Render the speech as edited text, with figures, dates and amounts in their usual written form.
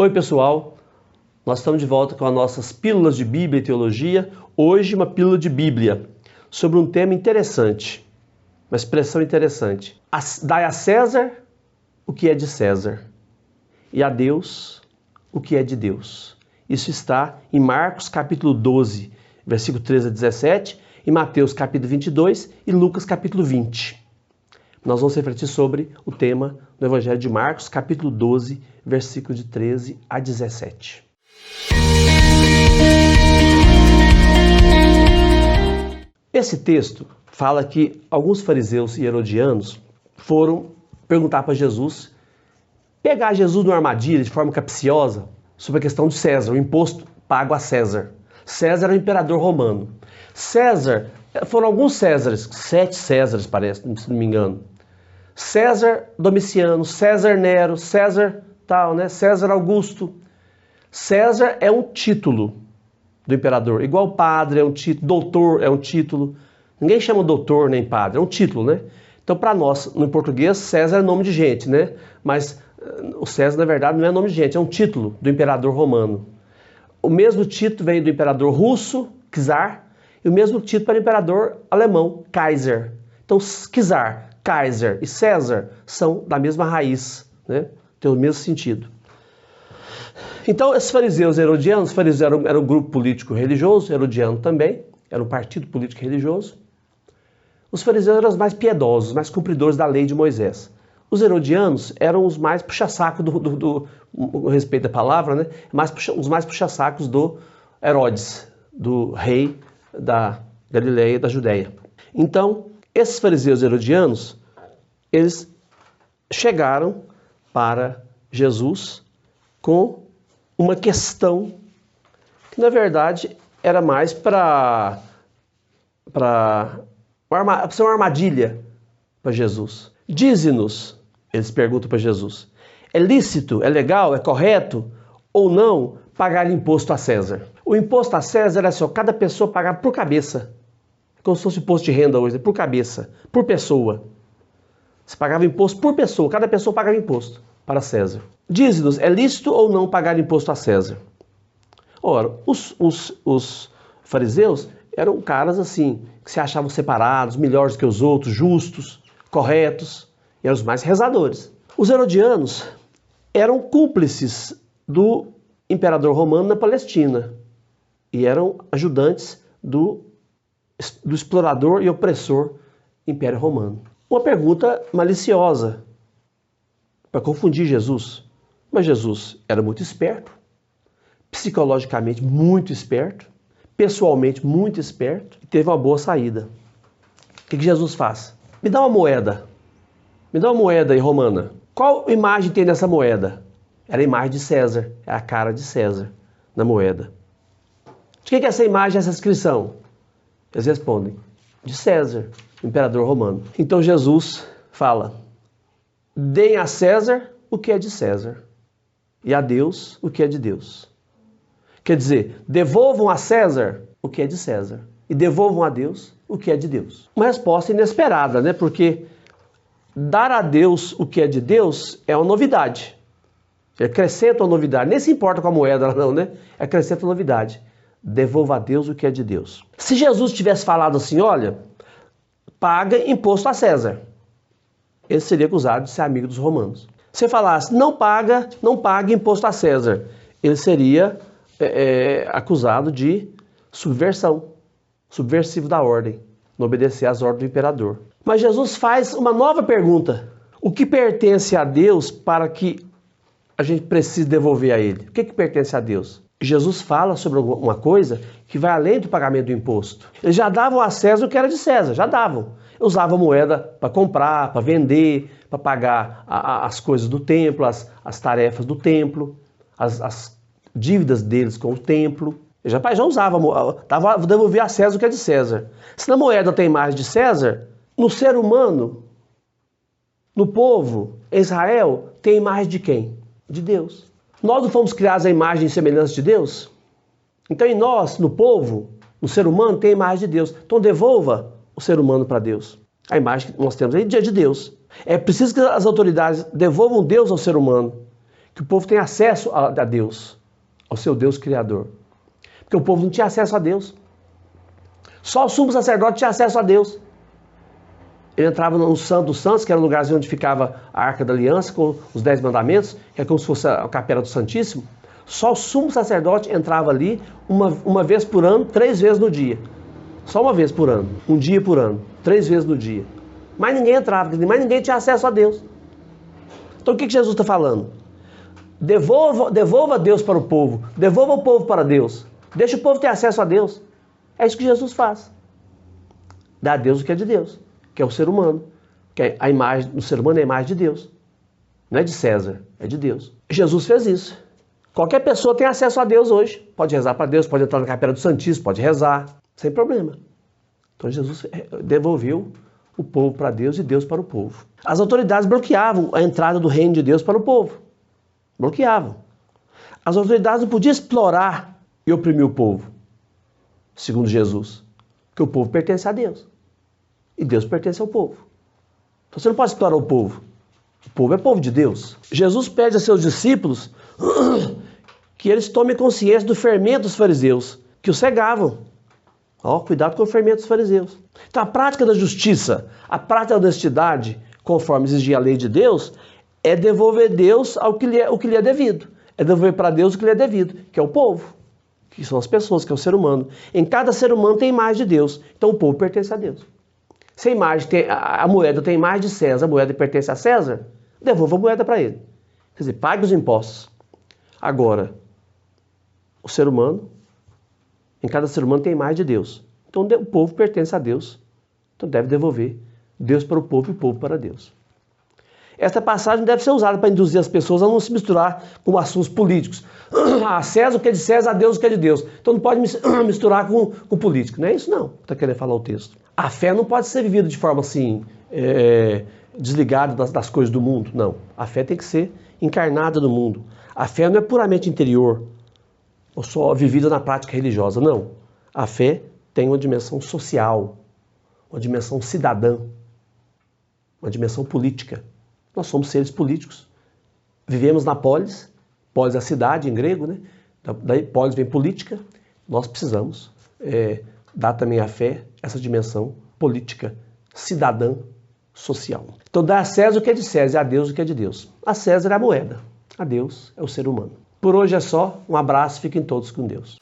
Oi pessoal, nós estamos de volta com as nossas pílulas de Bíblia e Teologia. Hoje uma pílula de Bíblia sobre um tema interessante, uma expressão interessante. Dai a César o que é de César e a Deus o que é de Deus. Isso está em Marcos capítulo 12, versículo 13 a 17, em Mateus capítulo 22 e Lucas capítulo 20. Nós vamos refletir sobre o tema do Evangelho de Marcos, capítulo 12, versículo de 13 a 17. Esse texto fala que alguns fariseus e herodianos foram perguntar para Jesus, pegar Jesus numa armadilha de forma capciosa sobre a questão de César, o imposto pago a César. César era o imperador romano. César, foram alguns Césares, 7 Césares parece, se não me engano. César Domiciano, César Nero, César tal, né? César Augusto. César é um título do imperador, igual padre é um título, doutor é um título. Ninguém chama doutor nem padre, é um título, né? Então para nós, no português, César é nome de gente, né? Mas o César na verdade não é nome de gente, é um título do imperador romano. O mesmo título veio do imperador russo, czar, e o mesmo título para o imperador alemão, Kaiser. Então czar, Kaiser e César são da mesma raiz, né? Tem o mesmo sentido. Então, esses fariseus e herodianos, os fariseus eram um grupo político religioso, herodiano também, era um partido político religioso. Os fariseus eram os mais piedosos, mais cumpridores da lei de Moisés. Os herodianos eram os mais puxa-saco do respeito à palavra, né? Os mais puxa-sacos do Herodes, do rei da Galileia e da Judéia. Então, esses fariseus herodianos, eles chegaram para Jesus com uma questão que, na verdade, era mais para ser uma armadilha para Jesus. Dize-nos, eles perguntam para Jesus, é lícito, é legal, é correto ou não pagar imposto a César? O imposto a César era assim, cada pessoa pagava por cabeça. Como se fosse imposto de renda hoje, por cabeça, por pessoa. Você pagava imposto por pessoa, cada pessoa pagava imposto para César. Diz-nos, é lícito ou não pagar imposto a César? Ora, os fariseus eram caras assim, que se achavam separados, melhores que os outros, justos, corretos, e eram os mais rezadores. Os herodianos eram cúmplices do imperador romano na Palestina e eram ajudantes do explorador e opressor Império Romano. Uma pergunta maliciosa para confundir Jesus. Mas Jesus era muito esperto, psicologicamente muito esperto, pessoalmente muito esperto e teve uma boa saída. O que Jesus faz? Me dá uma moeda. Me dá uma moeda aí romana. Qual imagem tem nessa moeda? Era a imagem de César, é a cara de César na moeda. De que é essa imagem, essa inscrição? Eles respondem, de César, imperador romano. Então Jesus fala, deem a César o que é de César e a Deus o que é de Deus. Quer dizer, devolvam a César o que é de César e devolvam a Deus o que é de Deus. Uma resposta inesperada, né? Porque dar a Deus o que é de Deus é uma novidade. Acrescenta uma novidade. Nem se importa com a moeda, não, né? Acrescenta uma novidade. Devolva a Deus o que é de Deus. Se Jesus tivesse falado assim, olha, paga imposto a César, ele seria acusado de ser amigo dos romanos. Se falasse, não paga imposto a César, ele seria acusado de subversão, subversivo da ordem, não obedecer às ordens do imperador. Mas Jesus faz uma nova pergunta. O que pertence a Deus para que a gente precise devolver a Ele? O que pertence a Deus? Jesus fala sobre uma coisa que vai além do pagamento do imposto. Eles já davam a César o que era de César, já davam. Usavam moeda para comprar, para vender, para pagar as coisas do templo, as tarefas do templo, as dívidas deles com o templo. Já usavam, devolver a César o que é de César. Se na moeda tem imagem de César, no ser humano, no povo, em Israel, tem imagem de quem? De Deus. Nós não fomos criados à imagem e semelhança de Deus? Então em nós, no povo, no ser humano, tem a imagem de Deus. Então devolva o ser humano para Deus. A imagem que nós temos aí é de Deus. É preciso que as autoridades devolvam Deus ao ser humano. que o povo tem acesso a Deus, ao seu Deus Criador. Porque o povo não tinha acesso a Deus. Só o sumo sacerdote tinha acesso a Deus. Ele entrava no Santo dos Santos, que era o lugarzinho onde ficava a Arca da Aliança, com os 10 mandamentos, que é como se fosse a capela do Santíssimo. Só o sumo sacerdote entrava ali uma vez por ano, 3 vezes no dia. Só uma vez por ano, um dia por ano, 3 vezes no dia. Mas ninguém entrava, mas ninguém tinha acesso a Deus. Então o que Jesus está falando? Devolva Deus para o povo, devolva o povo para Deus. Deixa o povo ter acesso a Deus. É isso que Jesus faz. Dá a Deus o que é de Deus, que é o ser humano. Que a imagem do ser humano é a imagem de Deus. Não é de César, é de Deus. Jesus fez isso. Qualquer pessoa tem acesso a Deus hoje. Pode rezar para Deus, pode entrar na capela do Santíssimo, pode rezar, sem problema. Então Jesus devolveu o povo para Deus e Deus para o povo. As autoridades bloqueavam a entrada do reino de Deus para o povo. Bloqueavam. As autoridades não podiam explorar e oprimir o povo, segundo Jesus. Porque o povo pertence a Deus. E Deus pertence ao povo. Então você não pode explorar o povo. O povo é povo de Deus. Jesus pede a seus discípulos que eles tomem consciência do fermento dos fariseus, que os cegavam. Cuidado com o fermento dos fariseus. Então a prática da justiça, a prática da honestidade, conforme exigia a lei de Deus, é devolver Deus o que lhe é devido. É devolver para Deus o que lhe é devido, que é o povo, que são as pessoas, que é o ser humano. Em cada ser humano tem imagem de Deus, então o povo pertence a Deus. Se a imagem a moeda tem imagem de César, a moeda pertence a César, devolva a moeda para ele. Quer dizer, pague os impostos. Agora, o ser humano, em cada ser humano tem imagem de Deus. Então o povo pertence a Deus. Então deve devolver Deus para o povo e o povo para Deus. Esta passagem deve ser usada para induzir as pessoas a não se misturar com assuntos políticos. A César o que é de César, a Deus o que é de Deus. Então não pode misturar com político. Não é isso não que está querendo falar o texto. A fé não pode ser vivida de forma assim, desligada das coisas do mundo. Não. A fé tem que ser encarnada no mundo. A fé não é puramente interior, ou só vivida na prática religiosa. Não. A fé tem uma dimensão social, uma dimensão cidadã, uma dimensão política. Nós somos seres políticos. Vivemos na polis é a cidade em grego, né? Daí polis vem política. Nós precisamos dar também à fé essa dimensão política, cidadã, social. Então dá a César o que é de César e a Deus o que é de Deus. A César é a moeda, a Deus é o ser humano. Por hoje é só, um abraço, fiquem todos com Deus.